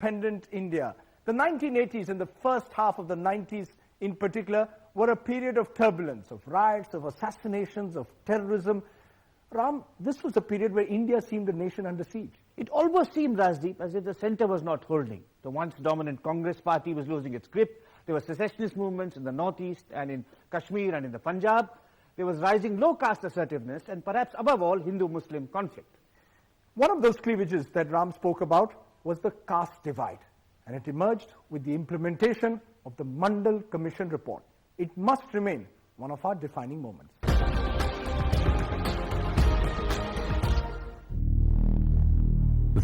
independent India. The 1980s and the first half of the 90s in particular were a period of turbulence, of riots, of assassinations, of terrorism. Ram, this was a period where India seemed a nation under siege. It almost seemed, Rajdeep, as if the centre was not holding. The once dominant Congress party was losing its grip. There were secessionist movements in the northeast and in Kashmir and in the Punjab. There was rising low-caste assertiveness and perhaps above all Hindu-Muslim conflict. One of those cleavages that Ram spoke about was the caste divide, and it emerged with the implementation of the Mandal Commission report. It must remain one of our defining moments.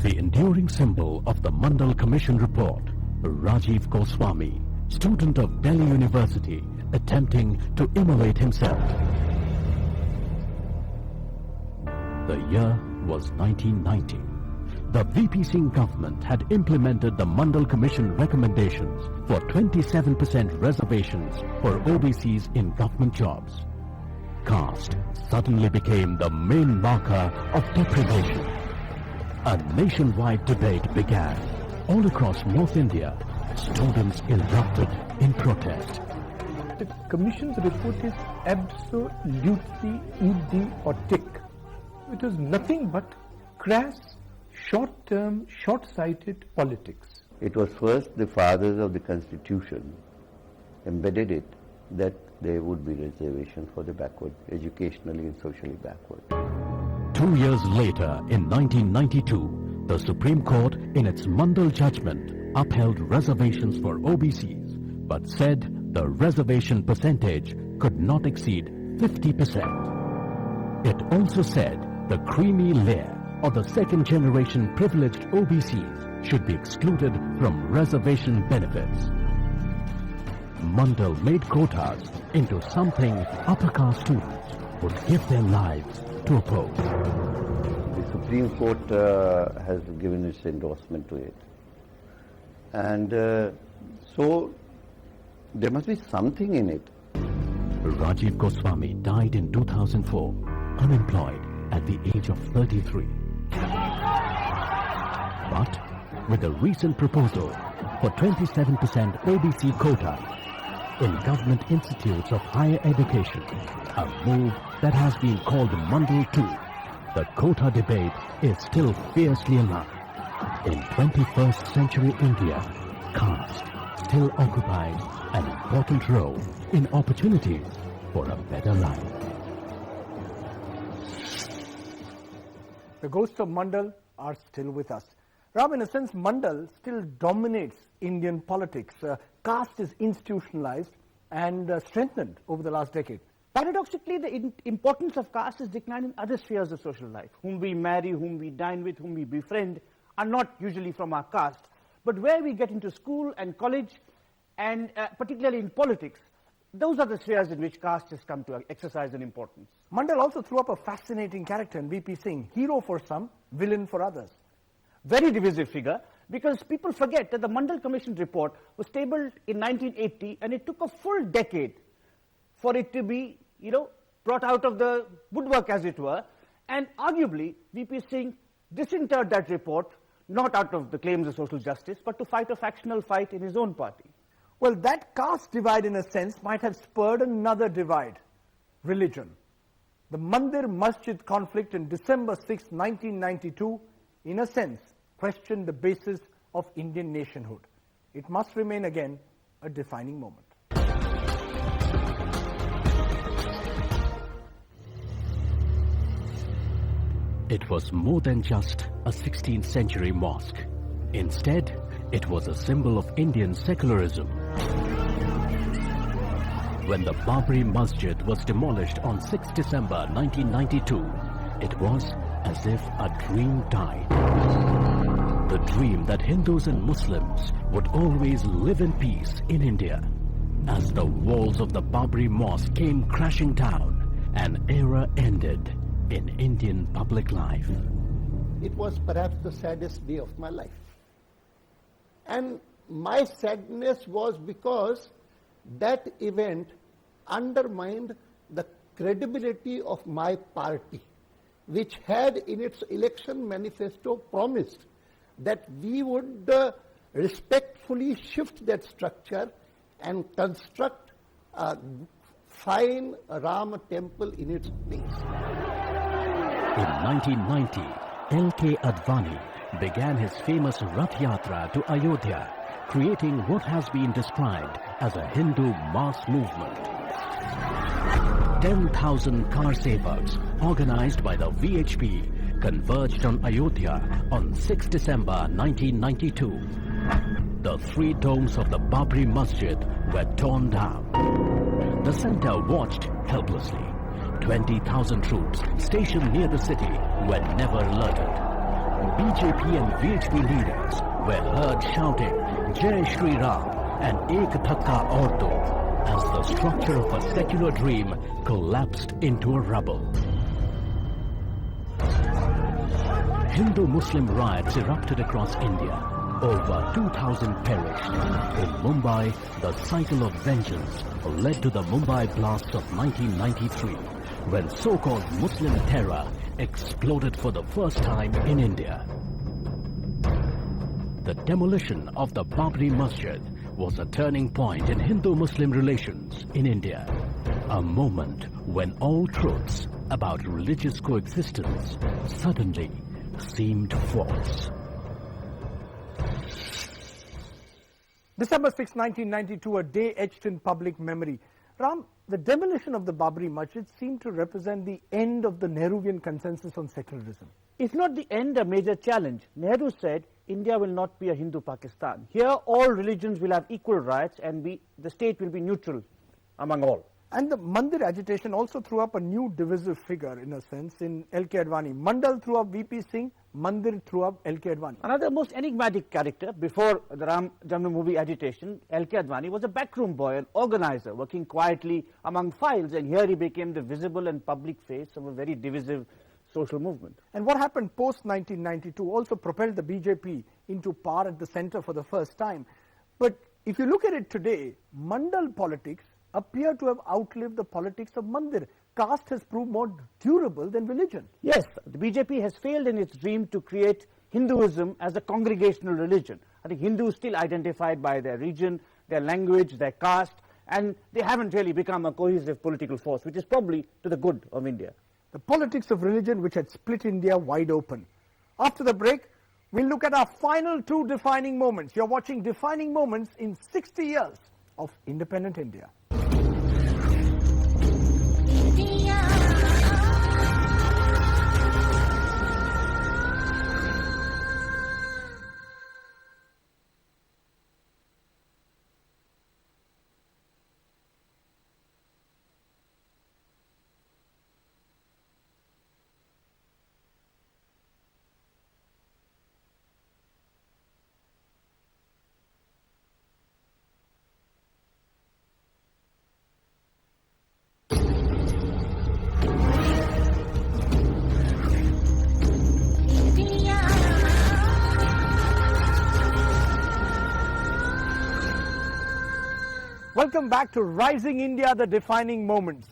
The enduring symbol of the Mandal Commission report, Rajiv Goswami, student of Delhi University, attempting to immolate himself. The year was 1990. The VP Singh government had implemented the Mandal Commission recommendations for 27% reservations for OBCs in government jobs. Caste suddenly became the main marker of deprivation. A nationwide debate began. All across North India, students erupted in protest. The Commission's report is absolutely idiotic. It is nothing but crass, short-term, short-sighted politics. It was first the fathers of the Constitution embedded it that there would be reservation for the backward, educationally and socially backward. 2 years later, in 1992, the Supreme Court, in its Mandal judgment, upheld reservations for OBCs, but said the reservation percentage could not exceed 50%. It also said the creamy layer or the second-generation privileged OBCs should be excluded from reservation benefits. Mandal made quotas into something upper caste students would give their lives to oppose. The Supreme Court has given its endorsement to it. And so there must be something in it. Rajiv Goswami died in 2004, unemployed at the age of 33. But with a recent proposal for 27% OBC quota in government institutes of higher education, a move that has been called Mandal 2, the quota debate is still fiercely alive. In 21st century India, caste still occupies an important role in opportunities for a better life. The ghosts of Mandal are still with us. Ram, in a sense, Mandal still dominates Indian politics. Caste is institutionalized and strengthened over the last decade. Paradoxically, the importance of caste is declining in other spheres of social life. Whom we marry, whom we dine with, whom we befriend are not usually from our caste. But where we get into school and college, and particularly in politics, those are the spheres in which caste has come to exercise an importance. Mandal also threw up a fascinating character in VP Singh, hero for some, villain for others. Very divisive figure, because people forget that the Mandal Commission report was tabled in 1980, and it took a full decade for it to be, brought out of the woodwork, as it were, and arguably VP Singh disinterred that report, not out of the claims of social justice, but to fight a factional fight in his own party. Well, that caste divide, in a sense, might have spurred another divide, religion. The Mandir Masjid conflict in December 6, 1992, in a sense, questioned the basis of Indian nationhood. It must remain again a defining moment. It was more than just a 16th century mosque. Instead, it was a symbol of Indian secularism. When the Babri Masjid was demolished on 6 December 1992, it was as if a dream died. The dream that Hindus and Muslims would always live in peace in India. As the walls of the Babri Mosque came crashing down, an era ended in Indian public life. It was perhaps the saddest day of my life. And my sadness was because that event undermined the credibility of my party, which had in its election manifesto promised that we would respectfully shift that structure and construct a fine Rama temple in its place. In 1990, L.K. Advani began his famous Rath Yatra to Ayodhya, creating what has been described as a Hindu mass movement. 10,000 car sevaks organized by the VHP converged on Ayodhya on 6 December 1992. The three domes of the Babri Masjid were torn down. The center watched helplessly. 20,000 troops stationed near the city were never alerted. BJP and VHP leaders were heard shouting Jai Shri Ram and Ek Dhakka Aur Do as the structure of a secular dream collapsed into a rubble. Hindu-Muslim riots erupted across India. Over 2,000 perished. In Mumbai, the cycle of vengeance led to the Mumbai blasts of 1993, when so-called Muslim terror exploded for the first time in India. The demolition of the Babri Masjid was a turning point in Hindu-Muslim relations in India. A moment when all truths about religious coexistence suddenly seemed false. December 6, 1992, a day etched in public memory. Ram, the demolition of the Babri Masjid seemed to represent the end of the Nehruvian consensus on secularism. If not the end, a major challenge. Nehru said India will not be a Hindu Pakistan. Here all religions will have equal rights and the state will be neutral among all. And the Mandir agitation also threw up a new divisive figure, in a sense, in L.K. Advani. Mandal threw up V.P. Singh, Mandir threw up L.K. Advani. Another most enigmatic character before the Ram Janmabhoomi agitation, L.K. Advani, was a backroom boy, an organizer, working quietly among files, and here he became the visible and public face of a very divisive social movement. And what happened post-1992 also propelled the BJP into power at the center for the first time. But if you look at it today, Mandal politics appear to have outlived the politics of Mandir. Caste has proved more durable than religion. Yes, the BJP has failed in its dream to create Hinduism as a congregational religion. I think Hindus still identified by their region, their language, their caste, and they haven't really become a cohesive political force, which is probably to the good of India. The politics of religion which had split India wide open. After the break, we'll look at our final two defining moments. You're watching Defining Moments in 60 years of independent India. Welcome back to Rising India, the defining moments.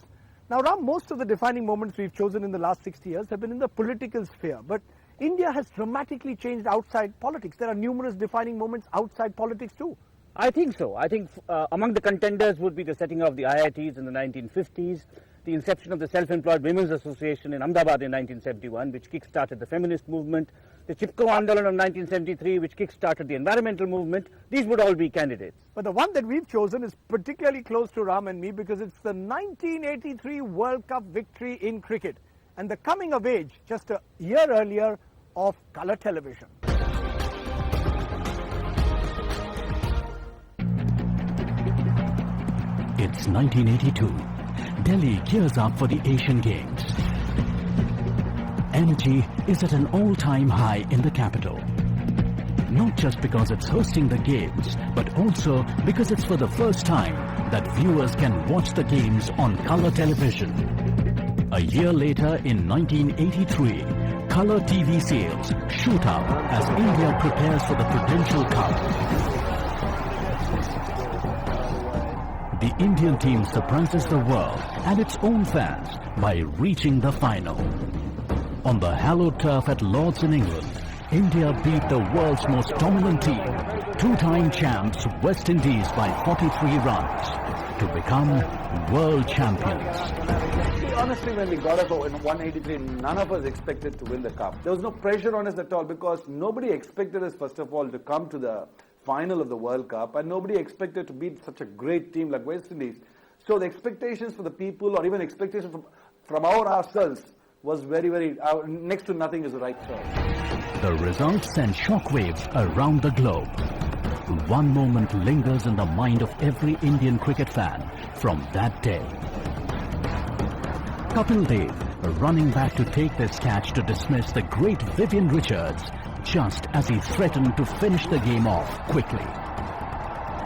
Now, Ram, most of the defining moments we've chosen in the last 60 years have been in the political sphere, but India has dramatically changed outside politics. There are numerous defining moments outside politics too. I think so. I think among the contenders would be the setting of the IITs in the 1950s, the inception of the Self-Employed Women's Association in Ahmedabad in 1971, which kick-started the feminist movement, the Chipko Andolan of 1973, which kick-started the environmental movement. These would all be candidates. But the one that we've chosen is particularly close to Ram and me because it's the 1983 World Cup victory in cricket and the coming of age just a year earlier of colour television. It's 1982. Delhi gears up for the Asian Games. Energy is at an all-time high in the capital. Not just because it's hosting the games, but also because it's for the first time that viewers can watch the games on colour television. A year later, in 1983, colour TV sales shoot up as India prepares for the Prudential Cup. The Indian team surprises the world and its own fans by reaching the final. On the hallowed turf at Lord's in England, India beat the world's most dominant team Two-time champs West Indies by 43 runs to become world champions. See, honestly, when we got up in 183, none of us expected to win the cup. There was no pressure on us at all because nobody expected us, first of all, to come to the final of the World Cup, and nobody expected to beat such a great team like West Indies. So the expectations for the people, or even expectations from ourselves, was very, very, next to nothing is the right choice. The results sent shockwaves around the globe. One moment lingers in the mind of every Indian cricket fan from that day. Kapil Dev running back to take this catch to dismiss the great Vivian Richards just as he threatened to finish the game off quickly.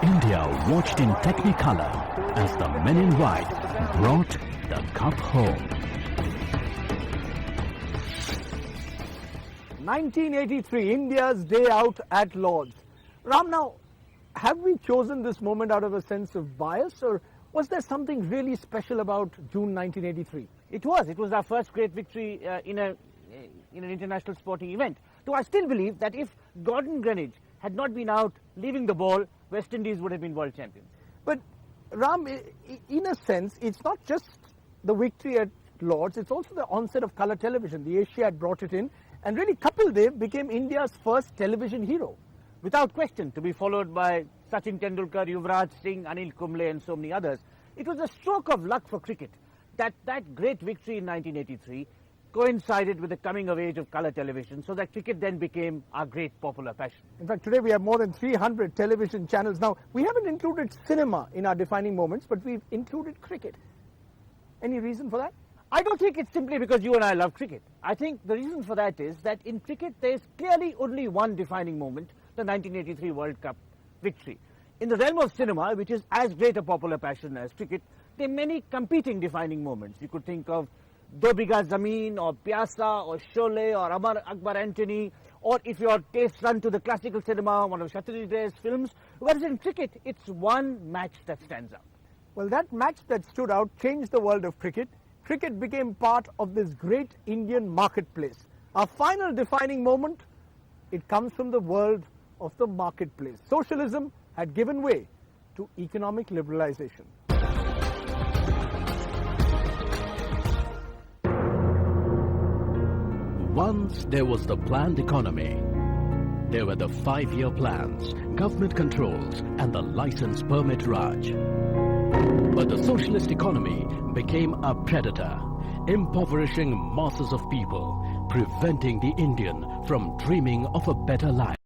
India watched in technicolor as the men in white brought the cup home. 1983, India's day out at Lord's. Ram, now, have we chosen this moment out of a sense of bias, or was there something really special about June 1983? It was our first great victory in an international sporting event. So I still believe that if Gordon Greenidge had not been out leaving the ball, West Indies would have been world champions. But Ram, in a sense, it's not just the victory at Lord's, it's also the onset of colour television. The Asiad brought it in, and really Kapil Dev became India's first television hero. Without question, to be followed by Sachin Tendulkar, Yuvraj Singh, Anil Kumble and so many others. It was a stroke of luck for cricket that great victory in 1983 coincided with the coming of age of colour television, so that cricket then became our great popular passion. In fact, today we have more than 300 television channels. Now, we haven't included cinema in our defining moments, but we've included cricket. Any reason for that? I don't think it's simply because you and I love cricket. I think the reason for that is that in cricket there's clearly only one defining moment, the 1983 World Cup victory. In the realm of cinema, which is as great a popular passion as cricket, there are many competing defining moments. You could think of Do Biga Zameen, or Pyasa, or Sholay, or Amar Akbar Antony, or if your tastes run to the classical cinema, one of Shatri Ray's films. Whereas in cricket, it's one match that stands out. Well, that match that stood out changed the world of cricket. Cricket became part of this great Indian marketplace. Our final defining moment, it comes from the world of the marketplace. Socialism had given way to economic liberalization. Once there was the planned economy. There were the 5-year plans, government controls, and the license permit Raj. But the socialist economy became a predator, impoverishing masses of people, preventing the Indian from dreaming of a better life.